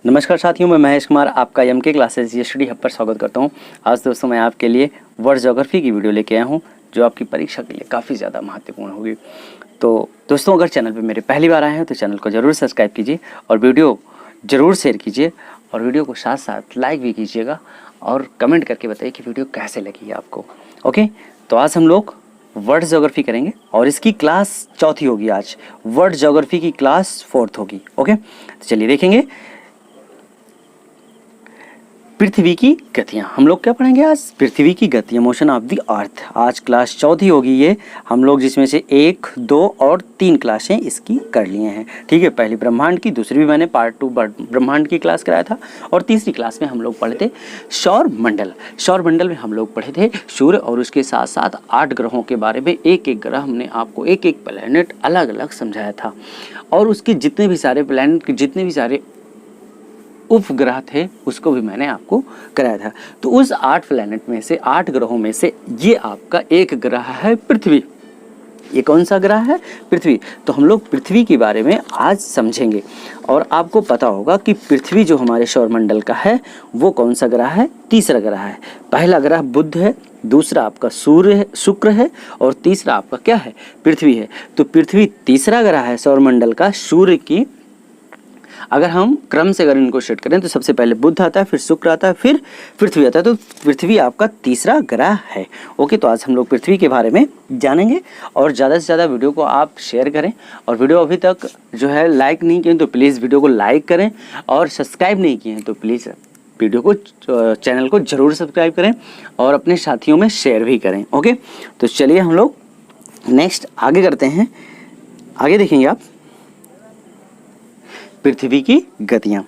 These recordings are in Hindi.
नमस्कार साथियों, मैं महेश कुमार आपका एमके क्लासेस स्टडी हब पर स्वागत करता हूं। आज दोस्तों मैं आपके लिए वर्ल्ड ज्योग्राफी की वीडियो लेके आया हूं जो आपकी परीक्षा के लिए काफ़ी ज़्यादा महत्वपूर्ण होगी। तो दोस्तों अगर चैनल पे मेरे पहली बार आए हैं तो चैनल को ज़रूर सब्सक्राइब कीजिए और वीडियो ज़रूर शेयर कीजिए और वीडियो को साथ साथ लाइक भी कीजिएगा और कमेंट करके बताइए कि वीडियो कैसे लगी आपको। ओके, तो आज हम लोग वर्ल्ड ज्योग्राफी करेंगे और इसकी क्लास चौथी होगी। आज वर्ल्ड ज्योग्राफी की क्लास 4th होगी। ओके, तो चलिए देखेंगे पृथ्वी की गतियाँ। हम लोग क्या पढ़ेंगे आज? पृथ्वी की गतियाँ, मोशन ऑफ द अर्थ। आज क्लास चौथी होगी ये हम लोग, जिसमें से 1, 2 और 3 क्लासें इसकी कर लिए हैं। ठीक है, पहली ब्रह्मांड की, दूसरी भी मैंने पार्ट 2 ब्रह्मांड की क्लास कराया था और तीसरी क्लास में हम लोग पढ़े थे सौर मंडल। सौर मंडल में हम लोग पढ़े थे सूर्य और उसके साथ साथ 8 ग्रहों के बारे में। एक एक ग्रह हमने आपको एक एक प्लैनेट अलग अलग समझाया था और उसके जितने भी सारे प्लैनेट के जितने भी सारे उपग्रह थे उसको भी मैंने आपको कराया था। तो उस 8 प्लैनेट में से 8 ग्रहों में से ये आपका एक ग्रह है पृथ्वी। ये कौन सा ग्रह है? पृथ्वी। तो हम लोग पृथ्वी के बारे में आज समझेंगे और आपको पता होगा कि पृथ्वी जो हमारे सौरमंडल का है वो कौन सा ग्रह है? तीसरा ग्रह है। पहला ग्रह बुध है, दूसरा आपका सूर्य है, शुक्र है और तीसरा आपका क्या है? पृथ्वी है। तो पृथ्वी तीसरा ग्रह है सौरमंडल का। सूर्य की अगर हम क्रम से अगर इनको सेट करें तो सबसे पहले बुध आता है, फिर शुक्र आता है, फिर पृथ्वी आता है। तो पृथ्वी आपका तीसरा ग्रह है। ओके, तो आज हम लोग पृथ्वी के बारे में जानेंगे और ज़्यादा से ज़्यादा वीडियो को आप शेयर करें और वीडियो अभी तक जो है लाइक नहीं किए तो प्लीज़ वीडियो को लाइक करें और सब्सक्राइब नहीं किए हैं तो प्लीज़ वीडियो को चैनल को ज़रूर सब्सक्राइब करें और अपने साथियों में शेयर भी करें। ओके, तो चलिए हम लोग नेक्स्ट आगे करते हैं। आगे देखेंगे आप पृथ्वी की गतियां।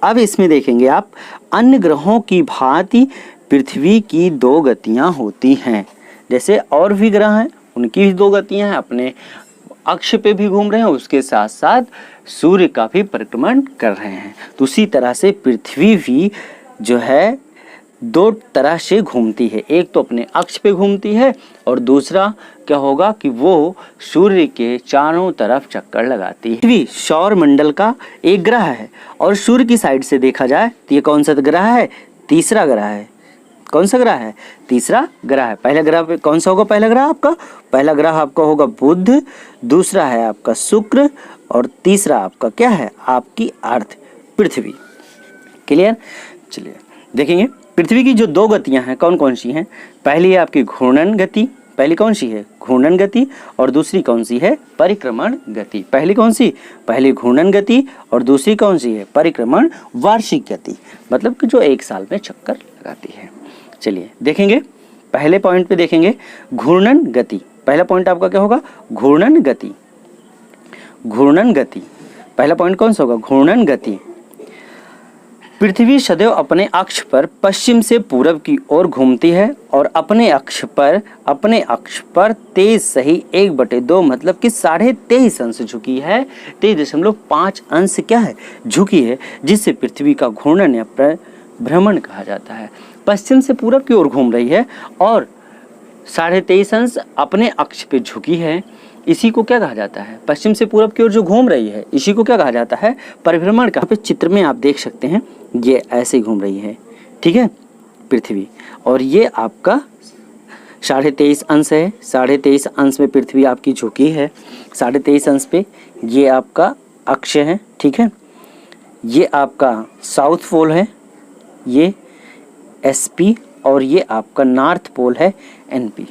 अब इसमें देखेंगे आप अन्य ग्रहों की भांति पृथ्वी की 2 गतियां होती हैं। जैसे और भी ग्रह हैं उनकी भी 2 गतियां हैं, अपने अक्ष पे भी घूम रहे हैं, उसके साथ साथ सूर्य का भी परिक्रमण कर रहे हैं। तो उसी तरह से पृथ्वी भी जो है 2 तरह से घूमती है। एक तो अपने अक्ष पे घूमती है और दूसरा क्या होगा कि वो सूर्य के चारों तरफ चक्कर लगाती है। पृथ्वी सौर मंडल का एक ग्रह है और सूर्य की साइड से देखा जाए तो ये कौन सा ग्रह है? तीसरा ग्रह है। कौन सा ग्रह है? तीसरा ग्रह है। पहला ग्रह पे कौन सा होगा? पहला ग्रह आपका होगा बुध, दूसरा है आपका शुक्र और तीसरा आपका क्या है? आपकी अर्थ पृथ्वी। क्लियर? चलिए देखेंगे पृथ्वी की जो 2 गतियां हैं कौन कौन सी हैं। पहली है आपकी घूर्णन गति। पहली कौन सी है? घूर्णन गति। और दूसरी कौन सी है? परिक्रमण गति। पहली कौन सी? पहली घूर्णन गति और दूसरी कौन सी है? परिक्रमण वार्षिक गति, मतलब कि जो 1 साल में चक्कर लगाती है। चलिए देखेंगे पहले पॉइंट पे देखेंगे घूर्णन गति। पहला पॉइंट आपका क्या होगा? घूर्णन गति। घूर्णन गति पहला पॉइंट कौन सा होगा? घूर्णन गति। पृथ्वी सदैव अपने अक्ष पर पश्चिम से पूरब की ओर घूमती है और अपने अक्ष पर तेज सही 1/2 मतलब कि 23.5 अंश झुकी है। 23.5 अंश क्या है? झुकी है, जिससे पृथ्वी का घूर्णन या भ्रमण कहा जाता है। पश्चिम से पूरब की ओर घूम रही है और 23.5 अंश अपने अक्ष पे झुकी है। इसी को क्या कहा जाता है? पश्चिम से पूरब की ओर जो घूम रही है इसी को क्या कहा जाता है? परिभ्रमण का। पे चित्र में आप देख सकते हैं ये ऐसे घूम रही है, ठीक है, पृथ्वी। और ये आपका 23.5 अंश है। 23.5 अंश में पृथ्वी आपकी झुकी है। 23.5 अंश पे ये आपका अक्ष है, ठीक है। ये आपका साउथ पोल है, ये SP, और ये आपका नॉर्थ पोल है NP।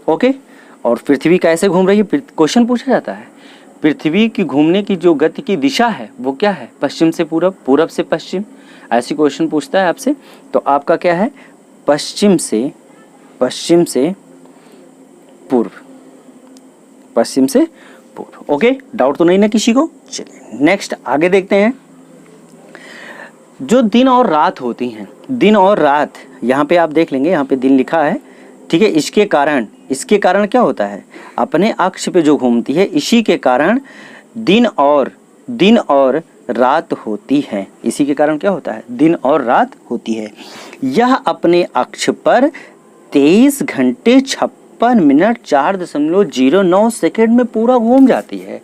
ओके, और पृथ्वी कैसे घूम रही है? क्वेश्चन पूछा जाता है पृथ्वी की घूमने की जो गति की दिशा है वो क्या है? पश्चिम से पूरब, पूरब से पश्चिम, ऐसी क्वेश्चन पूछता है आपसे। तो आपका क्या है? पश्चिम से पूर्व, पश्चिम से पूर्व। ओके, डाउट तो नहीं ना किसी को? चलिए नेक्स्ट आगे देखते हैं। जो दिन और रात होती हैं, दिन और रात, यहाँ पे आप देख लेंगे, यहाँ पे दिन लिखा है, ठीक है। इसके कारण क्या होता है? अपने अक्ष पे जो घूमती है इसी के कारण दिन और रात होती है। इसी के कारण क्या होता है? दिन और रात होती है। यह अपने अक्ष पर 23 घंटे 56 मिनट 4.09 सेकेंड में पूरा घूम जाती है।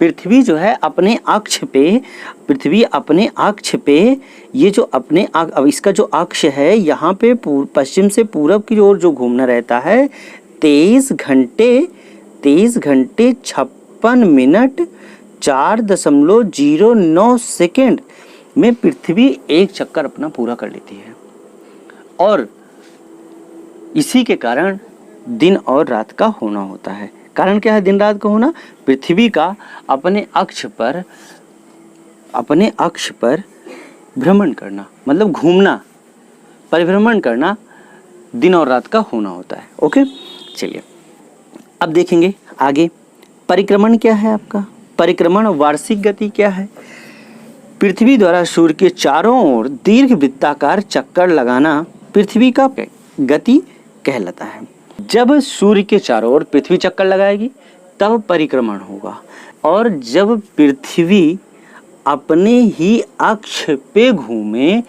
पृथ्वी जो है अपने अक्ष पे, पृथ्वी अपने अक्ष पे, ये जो अपने अब इसका जो अक्ष है यहाँ पे पश्चिम से पूरब की ओर जो घूमना रहता है 23 घंटे 56 मिनट 4.09 सेकेंड में पृथ्वी एक चक्कर अपना पूरा कर लेती है। और इसी के कारण दिन और रात का होना होता है। कारण क्या है दिन रात का होना? पृथ्वी का अपने अक्ष पर भ्रमण करना, मतलब घूमना, परिभ्रमण करना, दिन और रात का होना होता है। ओके, चलिए अब देखेंगे आगे। परिक्रमण क्या है आपका? परिक्रमण वार्षिक गति क्या है? पृथ्वी द्वारा सूर्य के चारों ओर दीर्घ वृत्ताकार चक्कर लगाना पृथ्वी का गति कहलाता है। जब सूर्य के चारों ओर पृथ्वी चक्कर लगाएगी तब परिक्रमण होगा, और जब पृथ्वी अपने ही अक्ष पे घूमे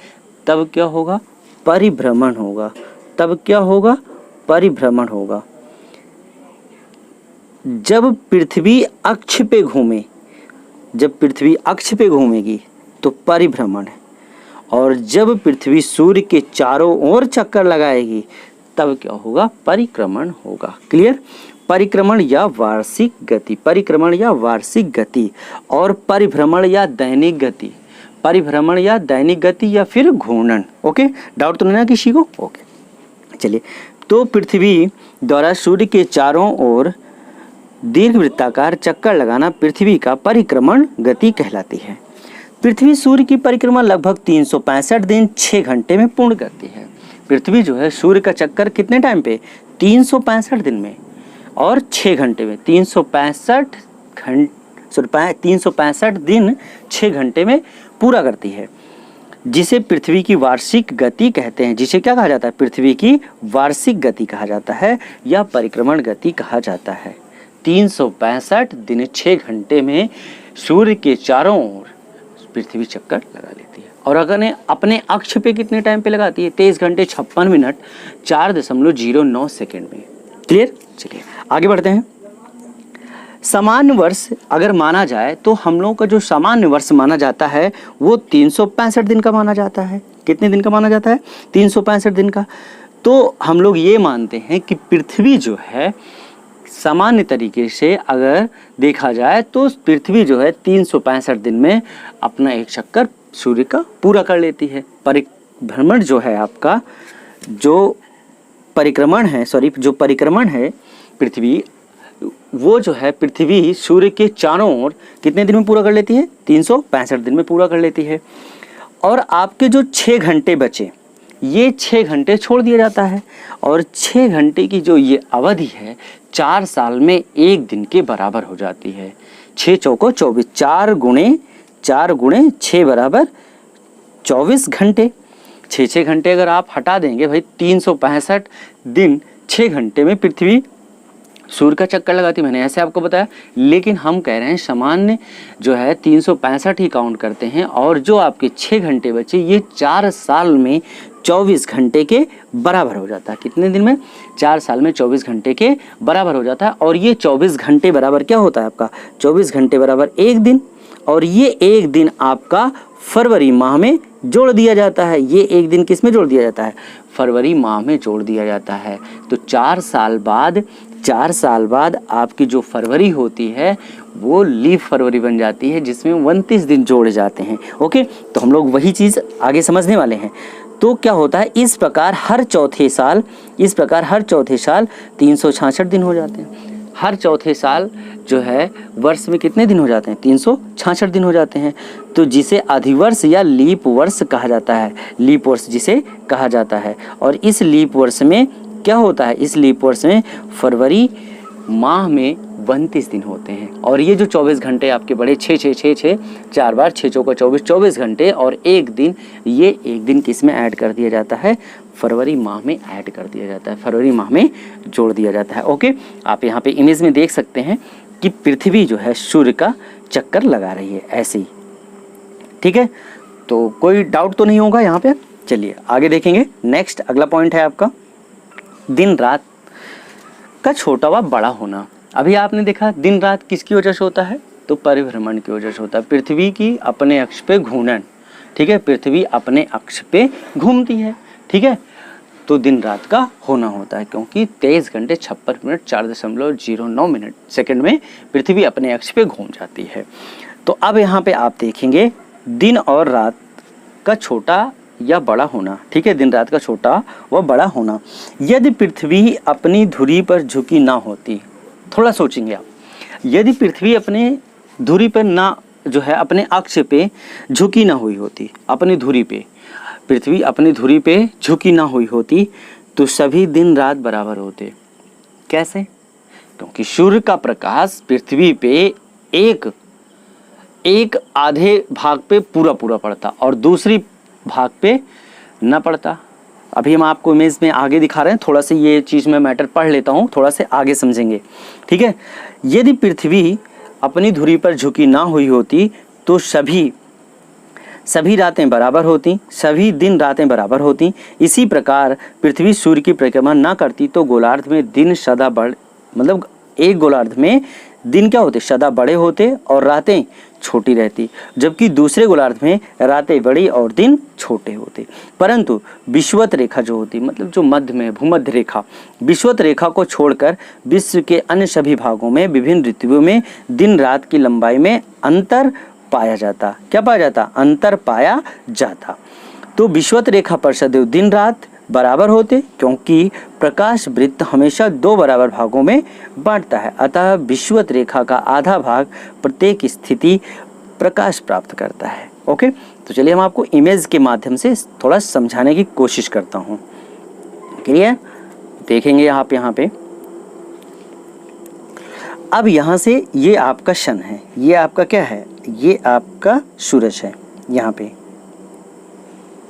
तब क्या होगा? परिभ्रमण होगा। तब क्या होगा? परिभ्रमण होगा। जब पृथ्वी अक्ष पे घूमे, जब पृथ्वी अक्ष पे घूमेगी तो परिभ्रमण है, और जब पृथ्वी सूर्य के चारों ओर चक्कर लगाएगी तब क्या होगा? परिक्रमण होगा। क्लियर? परिक्रमण या वार्षिक गति, परिक्रमण या वार्षिक गति, और परिभ्रमण या दैनिक गति, परिभ्रमण या दैनिक गति या फिर घूर्णन। ओके, डाउट तो नहीं ना किसी को? ओके, चलिए। तो पृथ्वी द्वारा सूर्य के चारों ओर दीर्घवृत्ताकार चक्कर लगाना पृथ्वी का परिक्रमण गति कहलाती है। पृथ्वी सूर्य की परिक्रमा लगभग 365 दिन 6 घंटे में पूर्ण करती है। पृथ्वी जो है सूर्य का चक्कर कितने टाइम पे? 365 दिन में और 6 घंटे में। 365 दिन 6 घंटे में पूरा करती है, जिसे पृथ्वी की वार्षिक गति कहते हैं। जिसे क्या कहा जाता है? पृथ्वी की वार्षिक गति कहा जाता है या परिक्रमण गति कहा जाता है। 365 दिन 6 घंटे में सूर्य के चारों ओर पृथ्वी चक्कर लगा लेती है। और अगर अपने अक्ष पे कितने टाइम पे लगाती है? 23 घंटे 56 मिनट 4.09 सेकेंड में। क्लियर? चलिए आगे बढ़ते हैं। सामान्य वर्ष अगर माना जाए तो हम लोगों का जो सामान्य वर्ष माना जाता है वो 365 दिन का माना जाता है। कितने दिन का माना जाता है? 365 दिन का। तो हम लोग ये मानते हैं कि पृथ्वी जो है सामान्य तरीके से अगर देखा जाए तो पृथ्वी जो है 365 दिन में अपना एक चक्कर सूर्य का पूरा कर लेती है। परिभ्रमण जो है आपका, जो परिक्रमण है पृथ्वी, वो जो है पृथ्वी सूर्य के चारों ओर कितने दिन में पूरा कर लेती है? 365 दिन में पूरा कर लेती है। और आपके जो 6 घंटे बचे, ये 6 घंटे छोड़ दिया जाता है, और 6 घंटे की जो ये अवधि है 4 साल में 1 दिन के बराबर हो जाती है। 6 चौको 24, 4 गुणे 6 बराबर 24 घंटे। 6 घंटे अगर आप हटा देंगे भाई, 365 दिन 6 घंटे में पृथ्वी सूर्य का चक्कर लगाती, मैंने ऐसे आपको बताया। लेकिन हम कह रहे हैं सामान्य जो है 365 ही काउंट करते हैं, और जो आपके 6 घंटे बचे ये 4 साल में 24 घंटे के बराबर हो जाता है। कितने दिन में? 4 साल में 24 घंटे के बराबर हो जाता है। और ये 24 घंटे बराबर क्या होता है आपका? 24 घंटे बराबर 1 दिन, और ये 1 दिन आपका फरवरी माह में जोड़ दिया जाता है। ये 1 दिन किस में जोड़ दिया जाता है? फरवरी माह में जोड़ दिया जाता है। तो 4 साल बाद आपकी जो फरवरी होती है वो लीप फरवरी बन जाती है, जिसमें 29 दिन जोड़े जाते हैं। ओके, तो हम लोग वही चीज़ आगे समझने वाले हैं। तो क्या होता है, इस प्रकार हर चौथे साल 366 दिन हो जाते हैं। हर चौथे साल जो है वर्ष में कितने दिन हो जाते हैं? 366 दिन हो जाते हैं। तो जिसे अधिवर्ष या लीप वर्ष कहा जाता है, लीप वर्ष जिसे कहा जाता है। और इस लीप वर्ष में क्या होता है? इस लीप वर्ष में फरवरी माह में 32 दिन होते हैं। और ये जो 24 घंटे आपके बड़े 6 4 बार 6 चौका 24 घंटे और 1 दिन, ये 1 दिन किस में ऐड कर दिया जाता है? फरवरी माह में ऐड कर दिया जाता है, फरवरी माह में जोड़ दिया जाता है। ओके, आप यहाँ पे इमेज में देख सकते हैं कि पृथ्वी जो है सूर्य का चक्कर लगा रही है ऐसे ही। ठीक है, तो कोई डाउट तो नहीं होगा यहाँ पे। चलिए आगे देखेंगे। नेक्स्ट अगला पॉइंट है आपका दिन रात का छोटा व बड़ा होना। अभी आपने देखा दिन रात किसकी वजह से होता है? तो परिभ्रमण की वजह से होता है। पृथ्वी की अपने अक्ष पे घूर्णन, ठीक है, पृथ्वी अपने अक्ष पे घूमती है, ठीक है, तो दिन रात का होना होता है, क्योंकि 23 घंटे 56 मिनट 4.09 मिनट सेकंड में पृथ्वी अपने अक्ष पे घूम जाती है। तो अब यहाँ पे आप देखेंगे दिन और रात का छोटा या बड़ा होना, ठीक है, दिन रात का छोटा व बड़ा होना। यदि पृथ्वी अपनी धुरी पर झुकी ना होती, थोड़ा सोचेंगे आप, यदि पृथ्वी अपने धुरी पर ना जो है अपने अक्ष पे झुकी ना हुई होती, अपनी धुरी पे पृथ्वी अपनी धुरी पे झुकी ना हुई होती तो सभी दिन रात बराबर होते। कैसे? क्योंकि सूर्य का प्रकाश पृथ्वी पे एक आधे भाग पे पूरा पूरा पड़ता और दूसरी भाग पे न पड़ता। अभी हम आपको इमेज में आगे दिखा रहे हैं, थोड़ा सा ये चीज़ मैं मैटर पढ़ लेता हूँ, थोड़ा से आगे समझेंगे, ठीक है। यदि पृथ्वी अपनी धुरी पर झुकी ना हुई होती तो सभी रातें बराबर होती, सभी दिन रातें बराबर होती। इसी प्रकार पृथ्वी सूर्य की परिक्रमा ना करती तो गोलार्ध में दिन सदा बढ़, मतलब एक गोलार्ध में दिन क्या होते, सदा बड़े होते और रातें छोटी रहती, जबकि दूसरे गोलार्ध में रातें बड़ी और दिन छोटे होते। परंतु विषुवत रेखा जो होती, मतलब जो मध्य में भूमध्य रेखा, विषुवत रेखा को छोड़कर विश्व के अन्य सभी भागों में विभिन्न ऋतुओं में दिन रात की लंबाई में अंतर पाया जाता। क्या पाया जाता? अंतर पाया जाता। तो विषुवत रेखा पर सदैव दिन रात बराबर होते, क्योंकि प्रकाश वृत्त हमेशा दो बराबर भागों में बांटता है, अतः विषुवत रेखा का आधा भाग प्रत्येक स्थिति प्रकाश प्राप्त करता है। ओके, तो चलिए हम आपको इमेज के माध्यम से थोड़ा समझाने की कोशिश करता हूँ। क्लियर? देखेंगे यहाँ पे अब यहाँ से ये आपका सन है, ये आपका क्या है, ये आपका सूरज है, यहाँ पे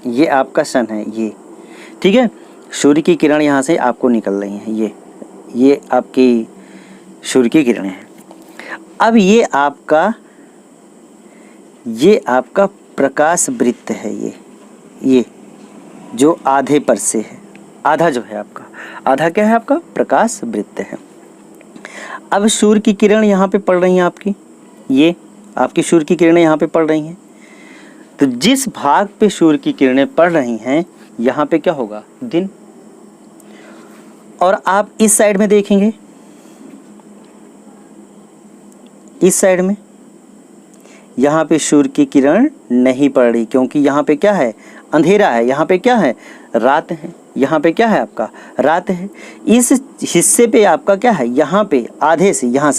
ये आपका सन है, ये ठीक है। सूर्य की किरण यहाँ से आपको निकल रही हैं, ये आपकी सूर्य की किरणें हैं। अब ये आपका प्रकाश वृत्त है, ये जो आधे पर से है, आधा जो है आपका, आधा क्या है आपका, प्रकाश वृत्त है। अब सूर्य की किरण यहाँ पे पड़ रही हैं आपकी, ये आपकी सूर्य की किरणें यहाँ पे पड़ रही हैं। तो जिस भाग पे सूर्य की किरणें पड़ रही हैं यहाँ पे क्या होगा, दिन। और आप इस साइड में देखेंगे, इस साइड में यहाँ पे सूर्य की किरण नहीं पड़ रही, क्योंकि यहाँ पे क्या है, अंधेरा है, यहाँ पे क्या है, रात है, यहाँ पे क्या है आपका, रात है। इस हिस्से पे आपका क्या है, यहाँ पे आधे से यहाँ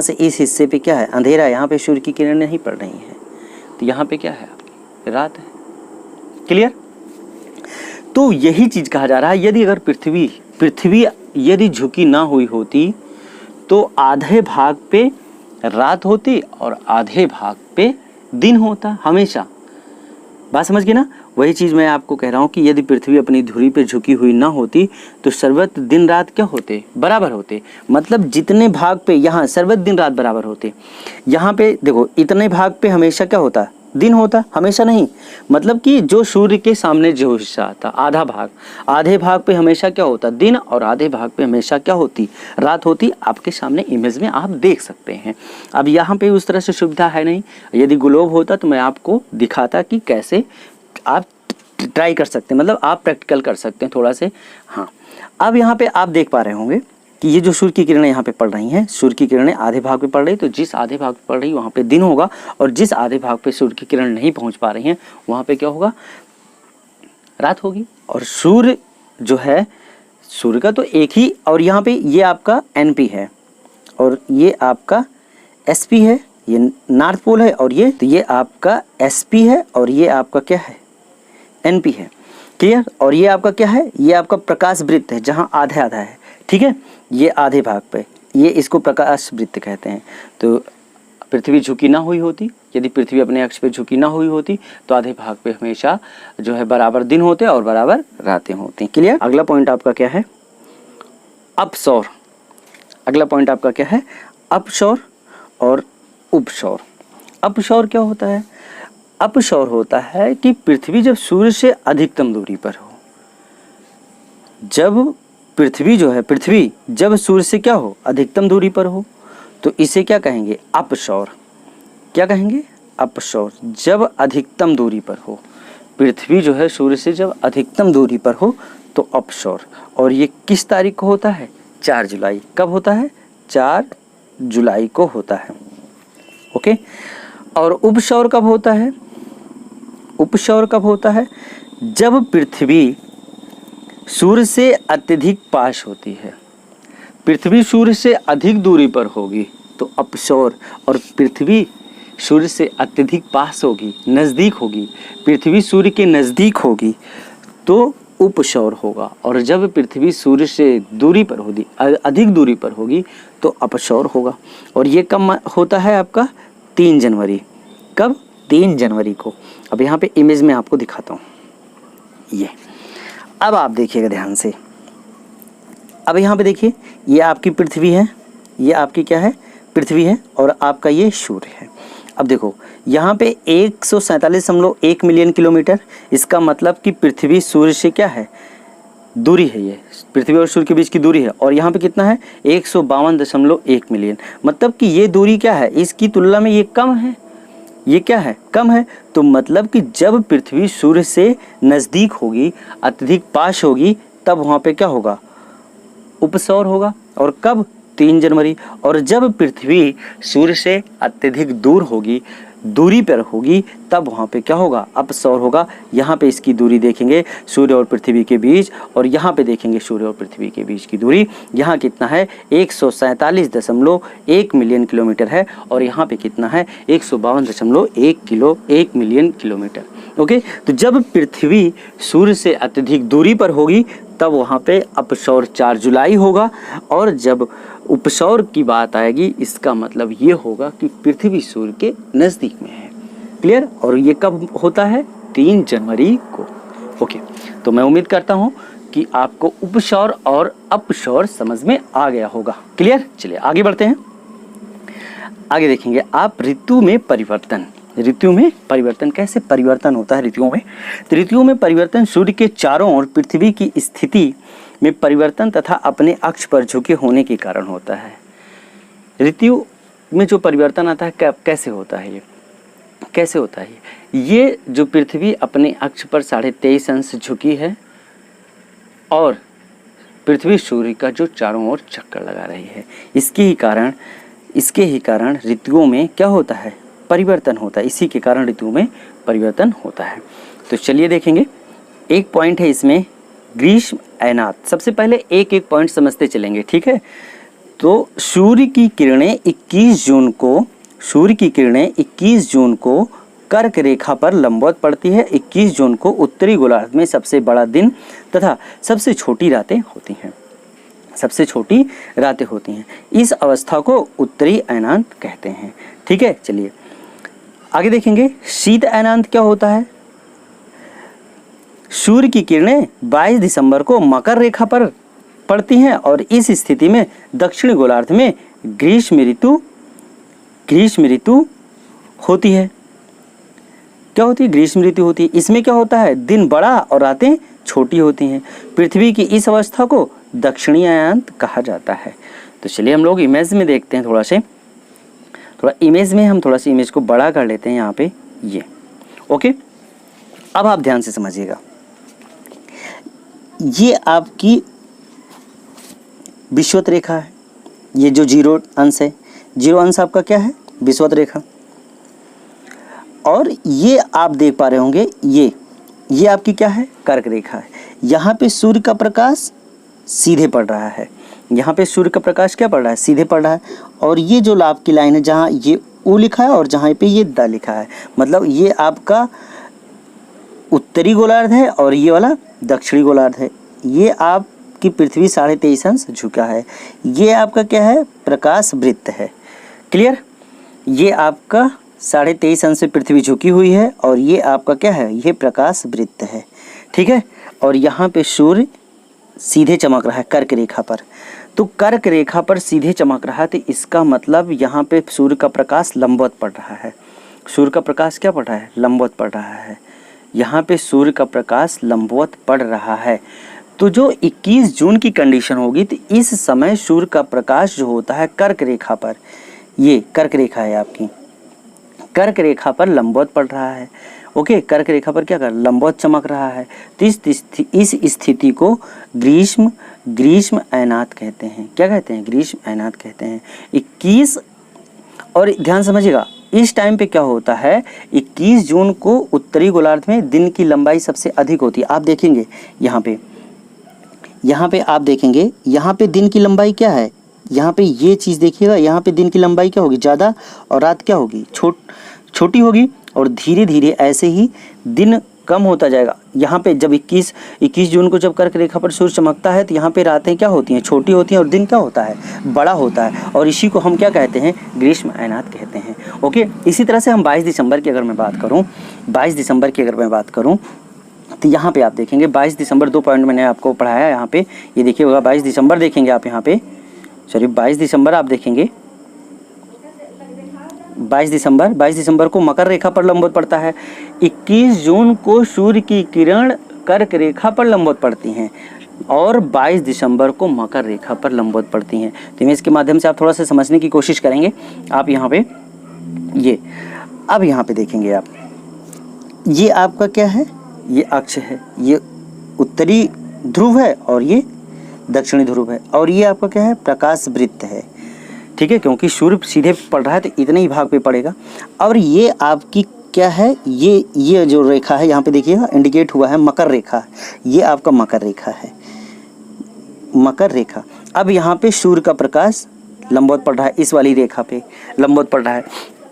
से इस हिस्से पे क्या है, अंधेरा है, यहाँ पे सूर्य की किरण नहीं पड़ रही है, तो यहाँ पे क्या है आपकी, रात है। क्लियर? तो यही चीज कहा जा रहा है, यदि अगर पृथ्वी यदि झुकी ना हुई होती तो आधे भाग पे रात होती और आधे भाग पे दिन होता हमेशा। बात समझ गए ना? वही चीज़ मैं आपको कह रहा हूँ कि यदि पृथ्वी अपनी धुरी पे झुकी हुई ना होती तो सर्वत्र दिन रात क्या होते, बराबर होते। मतलब जितने भाग पे यहाँ सर्वत्र दिन रात बराबर होते, यहाँ पे देखो इतने भाग पे हमेशा क्या होता, दिन होता, हमेशा नहीं। मतलब कि जो सूर्य के सामने जो हिस्सा आता, आधा भाग, आधे भाग पे हमेशा क्या होता, दिन, और आधे भाग पे हमेशा क्या होती, रात होती। आपके सामने इमेज में आप देख सकते हैं। अब यहाँ पे उस तरह से सुविधा है नहीं, यदि ग्लोब होता तो मैं आपको दिखाता कि कैसे आप ट्राई कर सकते हैं, मतलब आप प्रैक्टिकल कर सकते हैं थोड़ा से। हाँ, अब यहाँ पे आप देख पा रहे होंगे कि ये जो सूर्य की किरणें यहाँ पे पड़ रही हैं, सूर्य की किरणें आधे भाग पे पड़ रही, तो जिस आधे भाग पे पड़ रही वहाँ पे दिन होगा, और जिस आधे भाग पे सूर्य की किरण नहीं पहुँच पा रही हैं वहाँ पे क्या होगा, रात होगी। और सूर्य जो है, सूर्य का तो एक ही, और यहाँ पे ये आपका NP है और ये आपका SP है, ये नॉर्थ पोल है, और ये आपका SP है और ये आपका क्या है, NP है। क्लियर? और ये आपका क्या है, ये आपका प्रकाश वृत्त है जहाँ आधा आधा है, ठीक है, ये आधे भाग पे, ये इसको प्रकाश वृत्त कहते हैं। तो पृथ्वी झुकी ना हुई होती, यदि पृथ्वी अपने अक्ष पे झुकी ना हुई होती तो आधे भाग पे हमेशा जो है बराबर दिन होते और बराबर रातें होती। क्लियर? अगला पॉइंट आपका क्या है, अपसौर। अगला पॉइंट आपका क्या है, अपसौर और उपसौर। अपसौर क्या होता है? अपसौर होता है कि पृथ्वी जब सूर्य से अधिकतम दूरी पर हो, जब पृथ्वी जो है, पृथ्वी जब सूर्य से क्या हो, अधिकतम दूरी पर हो, तो इसे क्या कहेंगे? अपसौर। क्या कहेंगे? अपसौर। जब अधिकतम दूरी पर हो, पृथ्वी जो है सूर्य से जब अधिकतम दूरी पर हो तो अपसौर। और ये किस तारीख को होता है? 4 जुलाई। कब होता है? 4 जुलाई को होता है। ओके। और उपसौर कब होता है? उपसौर कब होता है? जब पृथ्वी सूर्य से अत्यधिक पास होती है। पृथ्वी सूर्य से अधिक दूरी पर होगी तो अपसौर, और पृथ्वी सूर्य से अत्यधिक पास होगी, नज़दीक होगी, पृथ्वी सूर्य के नज़दीक होगी तो उपसौर होगा। और जब पृथ्वी सूर्य से दूरी पर होगी, अधिक दूरी पर होगी तो अपसौर होगा। और ये कब होता है आपका? 3 जनवरी। कब? 3 जनवरी को। अब यहाँ पे इमेज में आपको दिखाता हूँ ये। अब आप देखिएगा ध्यान से। अब यहाँ पे देखिए, ये आपकी पृथ्वी है, ये आपकी क्या है? पृथ्वी है, और आपका ये सूर्य है। अब देखो यहाँ पे 147.1 मिलियन किलोमीटर, इसका मतलब कि पृथ्वी सूर्य से क्या है? दूरी है, ये पृथ्वी और सूर्य के बीच की दूरी है। और यहाँ पे कितना है? 152.1 मिलियन। मतलब कि ये दूरी क्या है? इसकी तुलना में ये कम है। ये क्या है? कम है। तो मतलब कि जब पृथ्वी सूर्य से नज़दीक होगी, अत्यधिक पास होगी, तब वहाँ पे क्या होगा? उपसौर होगा। और कब? 3 जनवरी। और जब पृथ्वी सूर्य से अत्यधिक दूर होगी, दूरी पर होगी, तब वहाँ पे क्या होगा? अपसौर होगा। यहाँ पे इसकी दूरी देखेंगे सूर्य और पृथ्वी के बीच, और यहाँ पे देखेंगे सूर्य और पृथ्वी के बीच की दूरी। यहाँ कितना है? 147.1 मिलियन किलोमीटर है, और यहाँ पे कितना है? 152.1 मिलियन किलोमीटर। ओके। तो जब पृथ्वी सूर्य से अत्यधिक दूरी पर होगी तब वहाँ पे अपसौर 4 जुलाई होगा। और जब उपसौर की बात आएगी, इसका मतलब ये होगा कि पृथ्वी सूर्य के नज़दीक में है। क्लियर? और ये कब होता है? 3 जनवरी को। ओके। तो मैं उम्मीद करता हूँ कि आपको उपसौर और अपसौर समझ में आ गया होगा। क्लियर? चलिए आगे बढ़ते हैं। आगे देखेंगे आप ऋतु में परिवर्तन। ऋतु में परिवर्तन, कैसे परिवर्तन होता है ऋतुओं में? तो ऋतुओं में परिवर्तन सूर्य के चारों ओर पृथ्वी की स्थिति में परिवर्तन तथा अपने अक्ष पर झुके होने के कारण होता है। ऋतु में जो परिवर्तन आता है कैसे होता है? ये कैसे होता है? ये जो पृथ्वी अपने अक्ष पर 23.5 अंश झुकी है, और पृथ्वी सूर्य का जो चारों ओर चक्कर लगा रही है, इसके ही कारण ऋतुओं में क्या होता है? परिवर्तन होता है। इसी के कारण ऋतुओं में परिवर्तन होता है। तो चलिए देखेंगे। एक पॉइंट है इसमें, ग्रीष्म अयनात। सबसे पहले एक एक पॉइंट समझते चलेंगे, ठीक है? तो सूर्य की किरणें 21 जून को कर्क रेखा पर लंबवत पड़ती है। 21 जून को उत्तरी गोलार्ध में सबसे बड़ा दिन तथा सबसे छोटी रातें होती हैं। इस अवस्था को उत्तरी अयनांत कहते हैं। ठीक है, चलिए आगे देखेंगे। शीत अयनांत क्या होता है? सूर्य की किरणें 22 दिसंबर को मकर रेखा पर पड़ती हैं, और इस स्थिति में दक्षिण गोलार्ध में ग्रीष्म ऋतु होती है। क्या होती है? ग्रीष्म ऋतु होती है। इसमें क्या होता है? दिन बड़ा और रातें छोटी होती हैं। पृथ्वी की इस अवस्था को दक्षिणी अयनांत कहा जाता है। तो चलिए हम लोग इमेज में देखते हैं। थोड़ा सा इमेज को बड़ा कर लेते हैं यहाँ पे, ये ओके। अब आप ध्यान से समझिएगा। ये आपकी विषुवत रेखा है। ये जो 0 अंश है, 0 अंश आपका क्या है? विषुवत रेखा। और ये आप देख पा रहे होंगे, ये आपकी क्या है? कर्क रेखा है। यहाँ पे सूर्य का प्रकाश सीधे पड़ रहा है। यहाँ पे सूर्य का प्रकाश क्या पड़ रहा है? सीधे पड़ रहा है। और ये जो लाभ की लाइन है, जहाँ ये U लिखा है और जहाँ पे ये द लिखा है, मतलब ये आपका उत्तरी गोलार्ध है और ये वाला दक्षिणी गोलार्ध है। ये आपकी पृथ्वी 23.5 अंश झुका है। ये आपका क्या है? प्रकाश वृत्त है। क्लियर? ये आपका 23.5 अंश से पृथ्वी झुकी हुई है, और ये आपका क्या है? ये प्रकाश वृत्त है। ठीक है। और यहाँ पे सूर्य सीधे चमक रहा है कर्क रेखा पर। तो कर्क रेखा पर सीधे चमक रहा है, तो इसका मतलब यहाँ पे सूर्य का प्रकाश लंबवत पड़ रहा है। सूर्य का प्रकाश क्या पड़ रहा है? लंबवत पड़ रहा है। यहाँ पे सूर्य का प्रकाश लंबवत पड़ रहा है। तो जो 21 जून की कंडीशन होगी, तो इस समय सूर्य का प्रकाश जो होता है कर्क रेखा पर, ये कर्क रेखा है आपकी, कर्क रेखा पर लंबवत पड़ रहा है। ओके, कर्क रेखा पर क्या कर लंबवत चमक रहा है। तो इस स्थिति को ग्रीष्म अयनात कहते हैं। क्या कहते हैं? ग्रीष्म अयनात कहते हैं। 21 और ध्यान समझिएगा, इस टाइम पे क्या होता है, 21 जून को उत्तरी गोलार्ध में दिन की लंबाई सबसे अधिक होती है। आप देखेंगे यहाँ पे आप देखेंगे यहाँ पे दिन की लंबाई क्या है, यहाँ पे ये चीज़ देखिएगा, यहाँ पे दिन की लंबाई क्या होगी, ज़्यादा, और रात क्या होगी, छोटी होगी। और धीरे धीरे ऐसे ही दिन कम होता जाएगा। यहाँ पे जब 21 जून को जब कर्क रेखा पर सूर्य चमकता है तो यहाँ पे रातें क्या होती हैं, छोटी होती हैं, और दिन क्या होता है, बड़ा होता है। और इसी को हम क्या कहते हैं, ग्रीष्म अयनात कहते हैं। ओके, इसी तरह से हम 22 दिसंबर की अगर मैं बात करूँ तो यहाँ पे आप देखेंगे 22 दिसंबर 2 पॉइंट मैंने आपको पढ़ाया यहाँ पे, ये देखिए होगा 22 दिसंबर देखेंगे आप यहाँ पे, सॉरी 22 दिसंबर आप देखेंगे, 22 दिसंबर को मकर रेखा पर लंबवत पड़ता है। 21 जून को सूर्य की किरण कर्क रेखा पर लंबवत पड़ती हैं और 22 दिसंबर को मकर रेखा पर लंबवत पड़ती हैं। तो इमेज के माध्यम से आप थोड़ा सा समझने की कोशिश करेंगे। आप यहाँ पे ये अब यहाँ पे देखेंगे आप, ये आपका क्या है, ये अक्ष है, ये उत्तरी ध्रुव है और ये दक्षिणी ध्रुव है, और ये आपका क्या है, प्रकाश वृत्त है। ठीक है, क्योंकि सूर्य सीधे पड़ रहा है तो इतने ही भाग पे पड़ेगा। और ये आपकी क्या है, ये जो रेखा है यहाँ पे देखिएगा इंडिकेट हुआ है मकर रेखा, ये आपका मकर रेखा है, मकर रेखा। अब यहाँ पे सूर्य का प्रकाश लंबवत पड़ रहा है, इस वाली रेखा पे लंबवत पड़ रहा है।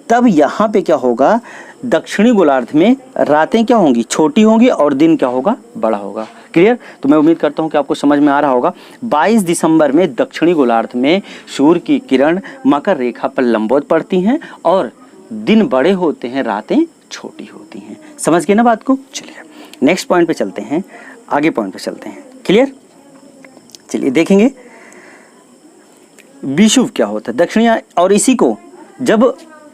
तब यहाँ पे क्या होगा, दक्षिणी गोलार्ध में रातें क्या होंगी, छोटी होंगी, और दिन क्या होगा, बड़ा होगा। क्लियर? तो मैं उम्मीद करता हूँ कि आपको समझ में आ रहा होगा। 22 दिसंबर में दक्षिणी गोलार्ध में सूर्य की किरण मकर रेखा पर लंबवत पड़ती हैं और दिन बड़े होते हैं, रातें छोटी होती हैं। समझ गए ना बात को? चलिए नेक्स्ट पॉइंट पे चलते हैं, आगे पॉइंट पे चलते हैं। क्लियर? चलिए देखेंगे विषुव क्या होता है, दक्षिणी, और इसी को जब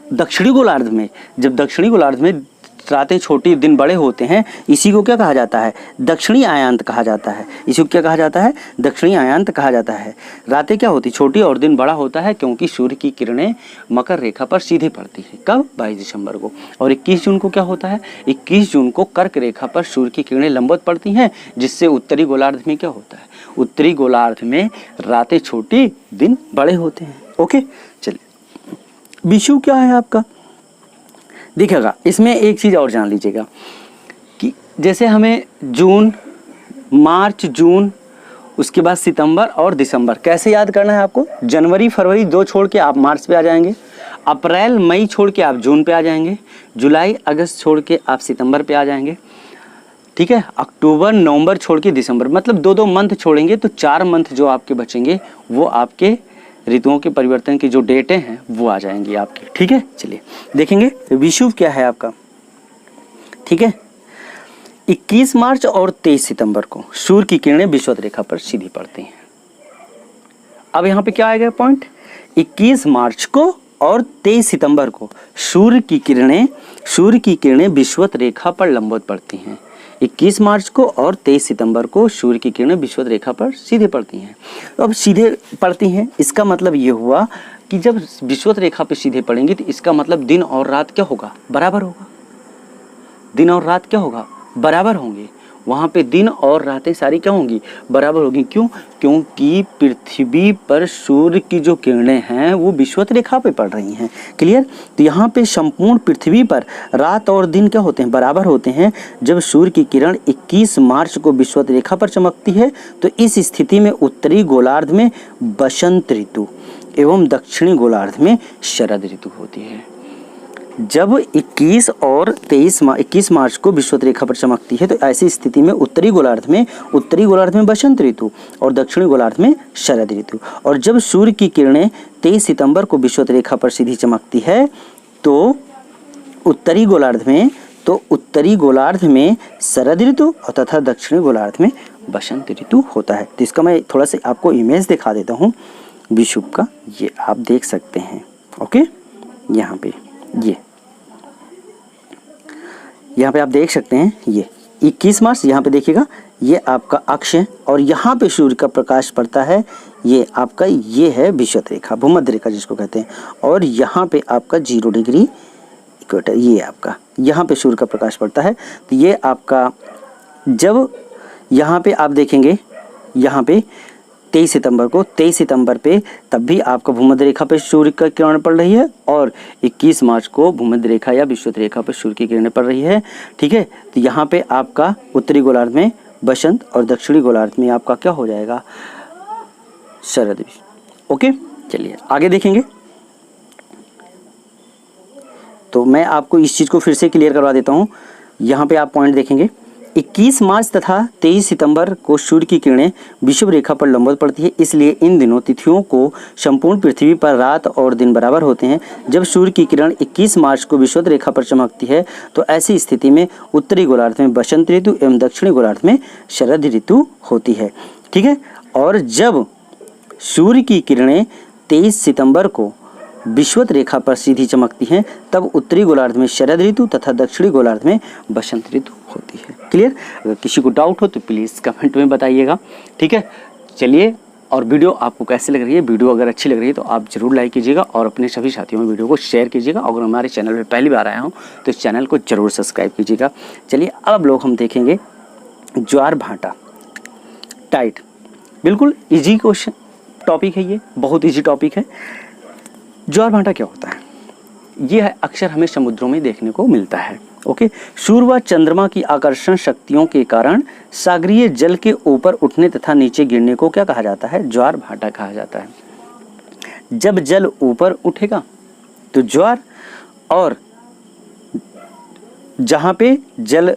दक्षिणी गोलार्ध में रातें छोटी दिन बड़े होते हैं, इसी को क्या कहा जाता है, दक्षिणी आयांत कहा जाता है। इसी को क्या कहा जाता है, दक्षिणी आयांत कहा जाता है। रातें क्या होती, छोटी, और दिन बड़ा होता है, क्योंकि सूर्य की किरणें मकर रेखा पर सीधे पड़ती है। कब? 22 दिसंबर को। और 21 जून को क्या होता है, 21 जून को कर्क रेखा पर सूर्य की किरणें लंबवत पड़ती हैं, जिससे उत्तरी गोलार्ध में क्या होता है, उत्तरी गोलार्ध में रातें छोटी, दिन बड़े होते हैं। ओके, चलिए विषुव क्या है आपका, दिखेगा। इसमें एक चीज़ और जान लीजिएगा कि जैसे हमें जून, मार्च, जून, उसके बाद सितंबर और दिसंबर कैसे याद करना है आपको, जनवरी फरवरी 2 छोड़ के आप मार्च पे आ जाएंगे, अप्रैल मई छोड़ के आप जून पे आ जाएंगे, जुलाई अगस्त छोड़ के आप सितंबर पे आ जाएंगे। ठीक है, अक्टूबर नवंबर छोड़ के दिसंबर, मतलब 2-2 मंथ छोड़ेंगे तो 4 मंथ जो आपके बचेंगे वो आपके ऋतुओं के परिवर्तन की जो डेटें हैं वो आ जाएंगी आपकी। ठीक है, चलिए देखेंगे विषुव क्या है आपका। ठीक है, 21 मार्च और 23 सितंबर को सूर्य की किरणें विषुवत रेखा पर सीधी पड़ती हैं। अब यहाँ पे क्या आएगा पॉइंट, 21 मार्च को और 23 सितंबर को सूर्य की किरणें विषुवत रेखा पर लंबवत पड़ती हैं। 21 मार्च को और 23 सितंबर को सूर्य की किरणें विषुवत रेखा पर सीधे पड़ती हैं। तो अब सीधे पड़ती हैं, इसका मतलब ये हुआ कि जब विषुवत रेखा पर सीधे पड़ेंगी तो इसका मतलब दिन और रात क्या होगा, बराबर होगा। दिन और रात क्या होगा, बराबर होंगे। वहाँ पे दिन और रातें सारी क्या होंगी, बराबर होगी। क्यों? क्योंकि पृथ्वी पर सूर्य की जो किरणें हैं वो विषुवत रेखा पे पड़ रही हैं। क्लियर? तो यहाँ पे संपूर्ण पृथ्वी पर रात और दिन क्या होते हैं, बराबर होते हैं। जब सूर्य की किरण 21 मार्च को विषुवत रेखा पर चमकती है तो इस स्थिति में उत्तरी गोलार्ध में बसंत ऋतु एवं दक्षिणी गोलार्ध में शरद ऋतु होती है। जब 21 और 21 मार्च को विषुवत रेखा पर चमकती है तो ऐसी स्थिति में उत्तरी गोलार्ध में बसंत ऋतु और दक्षिणी गोलार्ध में शरद ऋतु। और जब सूर्य की किरणें 23 सितंबर को विषुवत रेखा पर सीधी चमकती है तो उत्तरी गोलार्ध में शरद ऋतु और तथा दक्षिणी गोलार्ध में बसंत ऋतु होता है। तो इसका मैं थोड़ा सा आपको इमेज दिखा देता हूँ विषुव का, ये आप देख सकते हैं। ओके, यहाँ पे यहाँ पे आप देख सकते हैं, ये 21 मार्च, यहाँ पे देखिएगा ये आपका अक्ष है और यहाँ पे सूर्य का प्रकाश पड़ता है, ये आपका ये है विषुवत रेखा, भूमध्य रेखा जिसको कहते हैं, और यहाँ पे आपका 0 डिग्री इक्वेटर, ये आपका यहाँ पे सूर्य का प्रकाश पड़ता है। तो ये आपका जब यहाँ पे आप देखेंगे, यहाँ पे 23 सितंबर को, 23 सितंबर पे तब भी आपका भूमध्य रेखा पे सूर्य का किरण पड़ रही है, और 21 मार्च को भूमध्य रेखा या विषुवत रेखा पर सूर्य की किरणें पड़ रही है। ठीक है, तो यहाँ पे आपका उत्तरी गोलार्ध में बसंत और दक्षिणी गोलार्ध में आपका क्या हो जाएगा, शरद। ओके, चलिए आगे देखेंगे। तो मैं आपको इस चीज़ को फिर से क्लियर करवा देता हूँ। यहाँ पे आप पॉइंट देखेंगे, 21 मार्च तथा 23 सितंबर को सूर्य की किरणें विषुव रेखा पर लंबवत पड़ती है, इसलिए इन दिनों तिथियों को संपूर्ण पृथ्वी पर रात और दिन बराबर होते हैं। जब सूर्य की किरण 21 मार्च को विषुवत रेखा पर चमकती है तो ऐसी स्थिति में उत्तरी गोलार्ध में बसंत ऋतु एवं दक्षिणी गोलार्ध में शरद ऋतु होती है। ठीक है, और जब सूर्य की किरणें 23 सितंबर को विषुवत रेखा पर सीधी चमकती हैं तब उत्तरी गोलार्ध में शरद ऋतु तथा दक्षिणी गोलार्ध में बसंत ऋतु होती है। क्लियर? अगर किसी को डाउट हो तो प्लीज़ कमेंट में बताइएगा। ठीक है, चलिए, और वीडियो आपको कैसे लग रही है, वीडियो अगर अच्छी लग रही है तो आप ज़रूर लाइक कीजिएगा और अपने सभी साथियों में वीडियो को शेयर कीजिएगा। अगर हमारे चैनल पर पहली बार आया हूँ तो इस चैनल को ज़रूर सब्सक्राइब कीजिएगा। चलिए अब लोग हम देखेंगे ज्वार भाटा टाइट। बिल्कुल ईजी क्वेश्चन टॉपिक है, ये बहुत ईजी टॉपिक है। ज्वार भाटा क्या होता है? यह अक्सर हमें समुद्रों में देखने को मिलता है। ओके, सूर्य व चंद्रमा की आकर्षण शक्तियों के कारण सागरीय जल के ऊपर उठने तथा नीचे गिरने को क्या कहा जाता है? ज्वार भाटा कहा जाता है। जब जल ऊपर उठेगा तो ज्वार, और जहां पे जल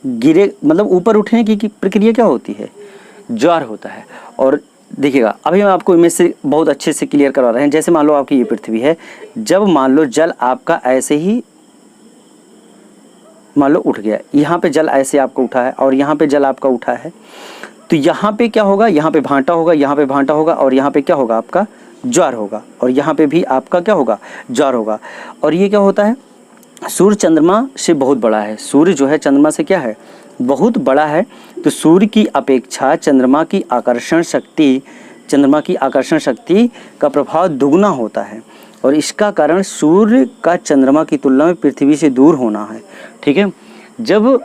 गिरे मतलब ऊपर उठने की प्रक्रिया क्या होती है? ज्वार होता है। और देखिएगा, अभी हम आपको इमेज से बहुत अच्छे से क्लियर करवा रहे हैं। जैसे मान लो आपकी ये पृथ्वी है, जब मान लो जल आपका ऐसे ही मान लो उठ गया, यहाँ पे जल ऐसे आपका उठा है और यहाँ पे जल आपका उठा है, तो यहाँ पे क्या होगा? यहाँ पे भांटा होगा, यहाँ पे भांटा होगा, और यहाँ पे क्या होगा? आपका ज्वार होगा, और यहाँ पे भी आपका क्या होगा? ज्वार होगा। और ये क्या होता है? सूर्य चंद्रमा से बहुत बड़ा है। सूर्य जो है चंद्रमा से क्या है? बहुत बड़ा है। तो सूर्य की अपेक्षा चंद्रमा की आकर्षण शक्ति का प्रभाव दुगना होता है, और इसका कारण सूर्य का चंद्रमा की तुलना में पृथ्वी से दूर होना है। ठीक है, जब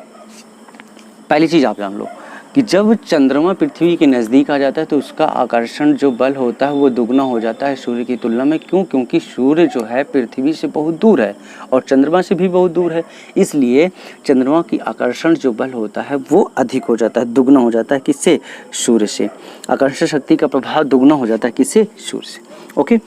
पहली चीज़ आप जान लो कि जब चंद्रमा पृथ्वी के नज़दीक आ जाता है तो उसका आकर्षण जो बल होता है वो दुगना हो जाता है सूर्य की तुलना में। क्यों? क्योंकि सूर्य जो है पृथ्वी से बहुत दूर है और चंद्रमा से भी बहुत दूर है, इसलिए चंद्रमा की आकर्षण जो बल होता है वो अधिक हो जाता है, दुगना हो जाता है। किससे? सूर्य से। आकर्षण शक्ति का प्रभाव दुगना हो जाता है। किससे? सूर्य से। ओके,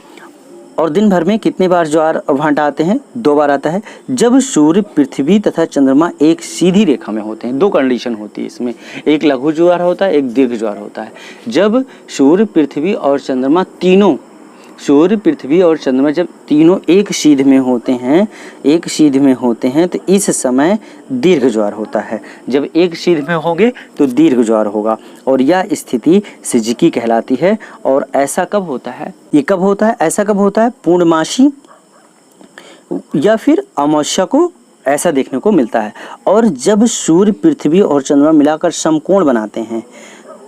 और दिन भर में कितने बार ज्वार भांटा आते हैं? 2 बार आता है। जब सूर्य, पृथ्वी तथा चंद्रमा एक सीधी रेखा में होते हैं। 2 कंडीशन होती है इसमें, एक लघु ज्वार होता है, एक दीर्घ ज्वार होता है। जब सूर्य, पृथ्वी और चंद्रमा तीनों, सूर्य, पृथ्वी और चंद्रमा जब तीनों एक सीध में होते हैं, तो इस समय दीर्घ ज्वार होता है। जब एक सीध में होंगे तो दीर्घ ज्वार होगा, और यह स्थिति सिजकी कहलाती है। और ऐसा कब होता है? ये कब होता है? ऐसा कब होता है? पूर्णमासी या फिर अमावस्या को ऐसा देखने को मिलता है। और जब सूर्य, पृथ्वी और चंद्रमा मिलाकर समकोण बनाते हैं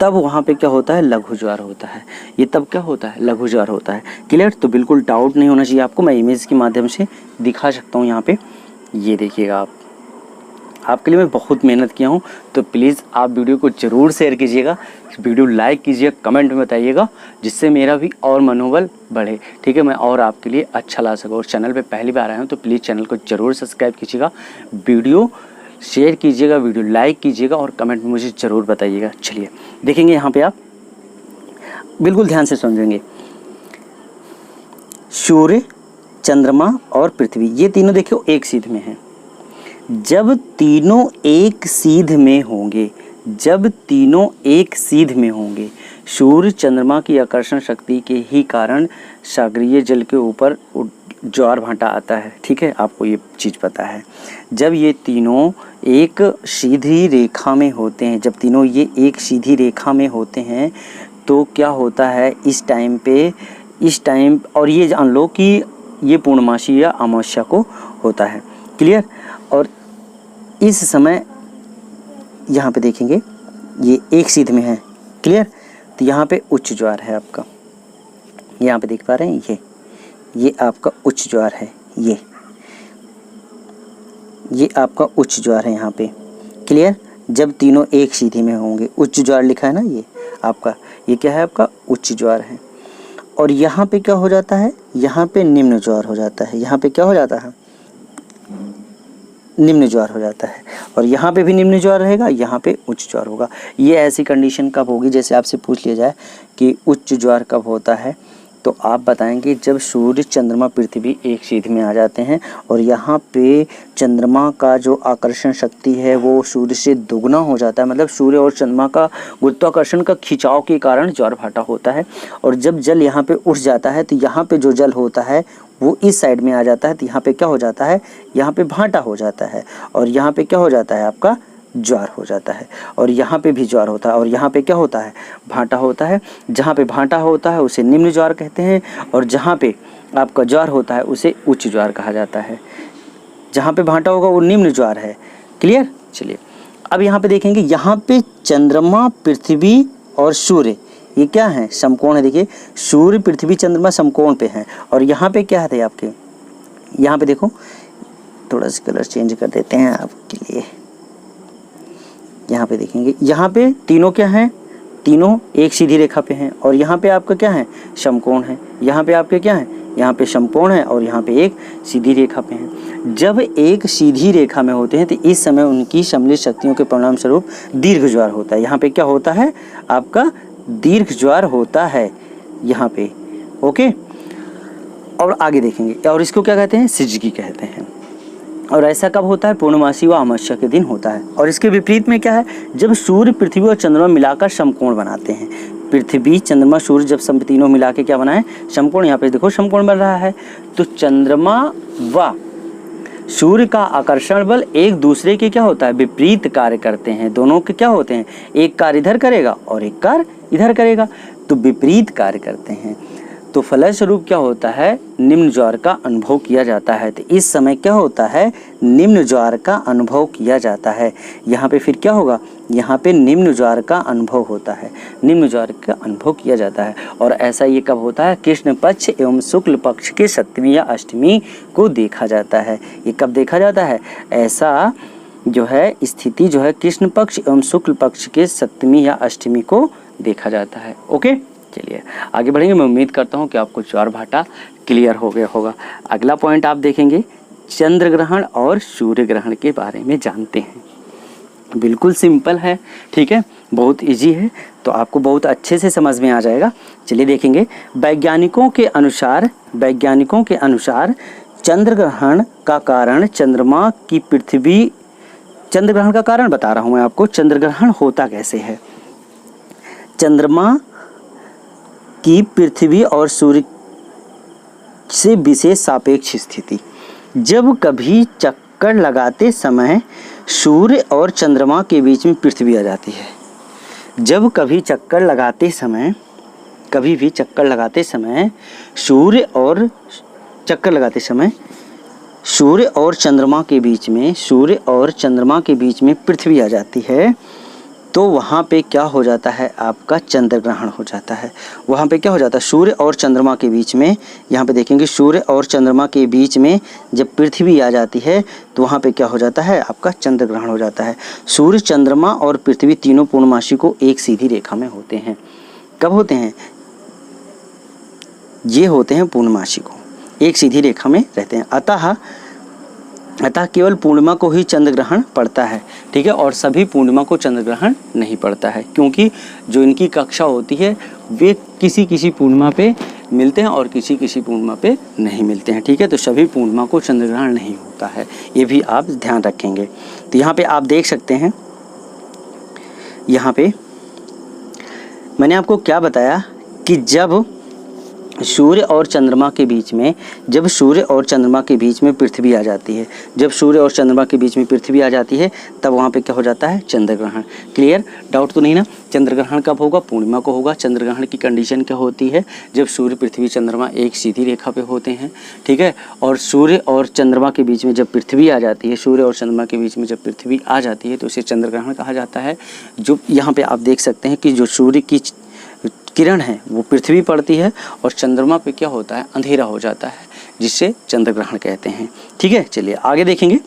तब वहाँ पे क्या होता है? लघु ज्वार होता है। ये तब क्या होता है? लघु ज्वार होता है। क्लियर? तो बिल्कुल डाउट नहीं होना चाहिए आपको। मैं इमेज के माध्यम से दिखा सकता हूँ यहाँ पे। ये देखिएगा, आपके लिए मैं बहुत मेहनत किया हूँ, तो प्लीज़ आप वीडियो को ज़रूर शेयर कीजिएगा, वीडियो लाइक कीजिएगा, कमेंट में बताइएगा, जिससे मेरा भी और मनोबल बढ़े। ठीक है, मैं और आपके लिए अच्छा ला सकूँ। और चैनल पे पहली बार आया हूँ तो प्लीज़ चैनल को ज़रूर सब्सक्राइब कीजिएगा, वीडियो शेयर कीजिएगा, वीडियो लाइक कीजिएगा और कमेंट में मुझे ज़रूर बताइएगा। चलिए देखेंगे, यहाँ पे आप बिल्कुल ध्यान से समझेंगे। सूर्य, चंद्रमा और पृथ्वी, ये तीनों देखियो एक सीध में हैं। जब तीनों एक सीध में होंगे, सूर्य, चंद्रमा की आकर्षण शक्ति के ही कारण सागरीय जल के ऊपर ज्वार भांटा आता है। ठीक है, आपको ये चीज़ पता है। जब ये तीनों एक सीधी रेखा में होते हैं, तो क्या होता है इस टाइम और ये जान लो कि ये पूर्णमासी या अमावस्या को होता है। क्लियर? और इस समय यहाँ पे देखेंगे ये एक सीध में है, क्लियर। तो यहाँ पे उच्च ज्वार है आपका, यहाँ पे देख पा रहे हैं, ये आपका उच्च ज्वार है, ये आपका उच्च ज्वार है यहाँ पे, क्लियर। जब तीनों एक सीधी में होंगे, उच्च ज्वार लिखा है ना, ये आपका, ये क्या है आपका उच्च ज्वार है। और यहाँ पे क्या हो जाता है, यहाँ पे निम्न ज्वार हो जाता है, यहाँ पे क्या हो जाता है, निम्न ज्वार हो जाता है। और यहाँ पे भी निम्न ज्वार रहेगा, यहाँ पे उच्च ज्वार होगा। ये ऐसी कंडीशन कब होगी, जैसे आपसे पूछ लिया जाए कि उच्च ज्वार कब होता है, तो आप बताएंगे जब सूर्य चंद्रमा पृथ्वी एक सीधी में आ जाते हैं और यहाँ पे चंद्रमा का जो आकर्षण शक्ति है वो सूर्य से दुगना हो जाता है। मतलब सूर्य और चंद्रमा का गुरुत्वाकर्षण का खिंचाव के कारण ज्वार भाटा होता है। और जब जल यहाँ पे उठ जाता है तो यहाँ पे जो जल होता है वो इस साइड में आ जाता है, तो यहाँ पे क्या हो जाता है, यहाँ पे भाटा हो जाता है। और यहाँ पे क्या हो जाता है, आपका ज्वार हो जाता है। और यहाँ पे भी ज्वार होता है। और यहाँ पे क्या होता है, भाटा होता है। जहाँ पे भाटा होता है उसे निम्न ज्वार कहते हैं, और जहाँ पे आपका ज्वार होता है उसे उच्च ज्वार कहा जाता है। जहाँ पे भाटा होगा वो निम्न ज्वार है, क्लियर। चलिए अब यहाँ पे देखेंगे, यहाँ पे चंद्रमा पृथ्वी और सूर्य ये क्या है, समकोण है। देखिए सूर्य पृथ्वी चंद्रमा समकोण पे हैं। और यहाँ पे क्या है आपके, यहाँ पे देखो, थोड़ा सा कलर चेंज कर देते हैं आपके लिए। यहाँ पे देखेंगे, यहाँ पे तीनों क्या हैं, तीनों एक सीधी रेखा पे हैं। और यहाँ पे आपका क्या है, समकोण है। यहाँ पे आपके क्या है, यहाँ पे समकोण है और यहाँ पे एक सीधी रेखा पे हैं। जब एक सीधी रेखा में होते हैं तो इस समय उनकी सम्मिलित शक्तियों के परिणाम स्वरूप दीर्घ ज्वार होता है। यहाँ पे क्या होता है, आपका दीर्घ ज्वार होता है यहाँ पे, ओके। और आगे देखेंगे, और इसको क्या कहते हैं, सिजगी कहते हैं। और ऐसा कब होता है, पूर्णमासी व अमावस्या के दिन होता है। और इसके विपरीत में क्या है, जब सूर्य पृथ्वी और चंद्रमा मिलाकर समकोण बनाते हैं। पृथ्वी चंद्रमा सूर्य जब सब तीनों मिला के क्या बनाए, समकोण। यहाँ पे देखो समकोण बन रहा है। तो चंद्रमा व सूर्य का आकर्षण बल एक दूसरे के क्या होता है, विपरीत कार्य करते हैं। दोनों के क्या होते हैं, एक कार्य इधर करेगा और एक कार्य इधर करेगा, तो विपरीत कार्य करते हैं। तो फलस्वरूप क्या होता है, निम्न ज्वार का अनुभव किया जाता है। तो इस समय क्या होता है, निम्न ज्वार का अनुभव किया जाता है। यहाँ पे फिर क्या होगा, यहाँ पे निम्न ज्वार का अनुभव होता है, निम्न ज्वार का अनुभव किया जाता है। और ऐसा ये कब होता है, कृष्ण पक्ष एवं शुक्ल पक्ष के 7वीं या 8वीं को देखा जाता है। ये कब देखा जाता है, ऐसा जो है स्थिति जो है कृष्ण पक्ष एवं शुक्ल पक्ष के 7वीं या 8वीं को देखा जाता है, ओके। चलिए आगे बढ़ेंगे। मैं उम्मीद करता हूँ कि आपको ज्वार भाटा क्लियर हो गया होगा। अगला पॉइंट आप देखेंगे, चंद्र ग्रहण और सूर्य ग्रहण के बारे में जानते हैं। बिल्कुल सिंपल है, ठीक है, बहुत इजी है, तो आपको बहुत अच्छे से समझ में आ जाएगा। चलिए देखेंगे, वैज्ञानिकों के अनुसार चंद्र ग्रहण का कारण चंद्रमा की पृथ्वी, चंद्र ग्रहण का कारण बता रहा हूँ मैं आपको, चंद्र ग्रहण होता कैसे है। चंद्रमा की पृथ्वी और सूर्य से विशेष सापेक्ष स्थिति। जब कभी चक्कर लगाते समय सूर्य और चंद्रमा के बीच में पृथ्वी आ जाती है। जब कभी चक्कर लगाते समय, कभी भी चक्कर लगाते समय सूर्य और चंद्रमा के बीच में, सूर्य और चंद्रमा के बीच में पृथ्वी आ जाती है, तो वहाँ पे क्या हो जाता है, आपका चंद्र ग्रहण हो जाता है। वहाँ पे क्या हो जाता है, सूर्य और चंद्रमा के बीच में, यहाँ पे देखेंगे सूर्य और चंद्रमा के बीच में जब पृथ्वी आ जाती है तो वहाँ पे क्या हो जाता है, आपका चंद्र ग्रहण हो जाता है। सूर्य, चंद्रमा और पृथ्वी तीनों पूर्णमासी को एक सीधी रेखा में होते हैं। कब होते हैं, ये होते हैं पूर्णमासी को, एक सीधी रेखा में रहते हैं। अतः केवल पूर्णिमा को ही चंद्र ग्रहण पड़ता है, ठीक है, और सभी पूर्णिमा को चंद्र ग्रहण नहीं पड़ता है, क्योंकि जो इनकी कक्षा होती है वे किसी किसी पूर्णिमा पे मिलते हैं और किसी किसी पूर्णिमा पे नहीं मिलते हैं, ठीक है। तो सभी पूर्णिमा को चंद्र ग्रहण नहीं होता है, ये भी आप ध्यान रखेंगे। तो यहाँ पे आप देख सकते हैं, यहाँ पे मैंने आपको क्या बताया कि जब सूर्य और चंद्रमा के बीच में, जब सूर्य और चंद्रमा के बीच में पृथ्वी आ जाती है, जब सूर्य और चंद्रमा के बीच में पृथ्वी आ जाती है, तब वहाँ पे क्या हो जाता है? चंद्र ग्रहण। क्लियर? डाउट तो नहीं ना? चंद्र ग्रहण कब होगा? पूर्णिमा को होगा। चंद्र ग्रहण की कंडीशन क्या होती है? जब सूर्य, पृथ्वी, चंद्रमा एक सीधी रेखा पे होते हैं, ठीक है। और सूर्य और चंद्रमा के बीच में जब पृथ्वी आ जाती है, सूर्य और चंद्रमा के बीच में जब पृथ्वी आ जाती है, तो इसे चंद्र ग्रहण कहा जाता है। जो यहाँ पे आप देख सकते हैं कि जो सूर्य की किरण है वो पृथ्वी पड़ती है और चंद्रमा पे क्या होता है? अंधेरा हो जाता है, जिससे चंद्र ग्रहण कहते हैं। ठीक है, चलिए आगे देखेंगे।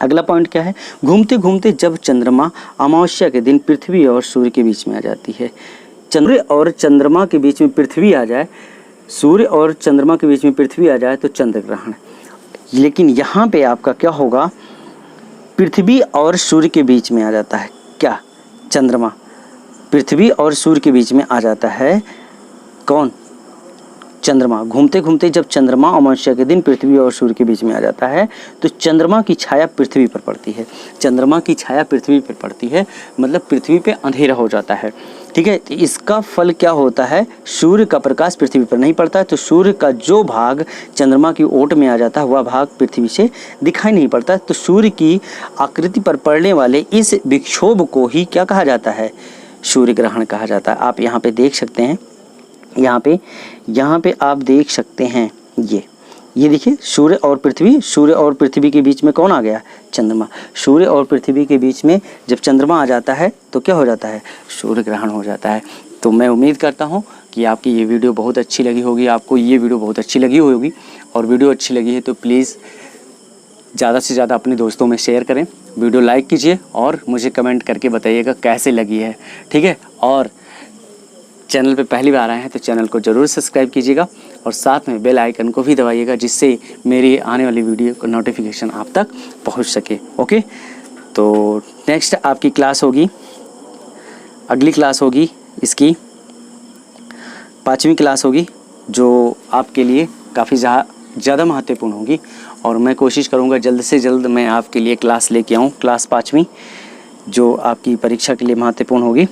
अगला पॉइंट क्या है? घूमते घूमते जब चंद्रमा अमावस्या के दिन पृथ्वी और सूर्य के बीच में आ जाती है। सूर्य और चंद्रमा के बीच में पृथ्वी आ जाए, सूर्य और चंद्रमा के बीच में पृथ्वी आ जाए तो चंद्र ग्रहण। लेकिन यहाँ पे आपका क्या होगा? पृथ्वी और सूर्य के बीच में आ जाता है। क्या? चंद्रमा। पृथ्वी और सूर्य के बीच में आ जाता है कौन? चंद्रमा। घूमते घूमते जब चंद्रमा अमावस्या के दिन पृथ्वी और सूर्य के बीच में आ जाता है तो चंद्रमा की छाया पृथ्वी पर पड़ती है। चंद्रमा की छाया पृथ्वी पर पड़ती है, मतलब पृथ्वी पे अंधेरा हो जाता है। ठीक है, तो इसका फल क्या होता है? सूर्य का प्रकाश पृथ्वी पर नहीं पड़ता है, तो सूर्य का जो भाग चंद्रमा की ओट में आ जाता है वह भाग पृथ्वी से दिखाई नहीं पड़ता। तो सूर्य की आकृति पर पड़ने वाले इस विक्षोभ को ही क्या कहा जाता है? सूर्य ग्रहण कहा जाता है। आप यहाँ पे देख सकते हैं, यहाँ पे आप देख सकते हैं, ये देखिए सूर्य और पृथ्वी, सूर्य और पृथ्वी के बीच में कौन आ गया? चंद्रमा। सूर्य और पृथ्वी के बीच में जब चंद्रमा आ जाता है तो क्या हो जाता है? सूर्य ग्रहण हो जाता है। तो मैं उम्मीद करता हूँ कि आपकी ये वीडियो बहुत अच्छी लगी होगी, आपको ये वीडियो बहुत अच्छी लगी होगी। और वीडियो अच्छी लगी है तो प्लीज़ ज़्यादा से ज़्यादा अपने दोस्तों में शेयर करें, वीडियो लाइक कीजिए और मुझे कमेंट करके बताइएगा कैसे लगी है। ठीक है, और चैनल पे पहली बार आए हैं तो चैनल को ज़रूर सब्सक्राइब कीजिएगा और साथ में बेल आइकन को भी दबाइएगा, जिससे मेरी आने वाली वीडियो का नोटिफिकेशन आप तक पहुंच सके। ओके, तो नेक्स्ट आपकी क्लास होगी, अगली क्लास होगी इसकी 5वीं क्लास होगी, जो आपके लिए काफ़ी ज़्यादा महत्वपूर्ण होगी। और मैं कोशिश करूँगा जल्द से जल्द मैं आपके लिए क्लास लेके आऊँ, क्लास 5वीं, जो आपकी परीक्षा के लिए महत्वपूर्ण होगी।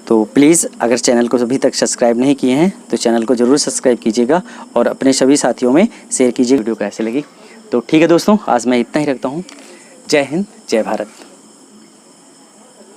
तो प्लीज़ अगर चैनल को अभी तक सब्सक्राइब नहीं किए हैं तो चैनल को ज़रूर सब्सक्राइब कीजिएगा और अपने सभी साथियों में शेयर कीजिए वीडियो कैसे लगी। तो ठीक है दोस्तों, आज मैं इतना ही रखता हूँ। जय हिंद, जय भारत।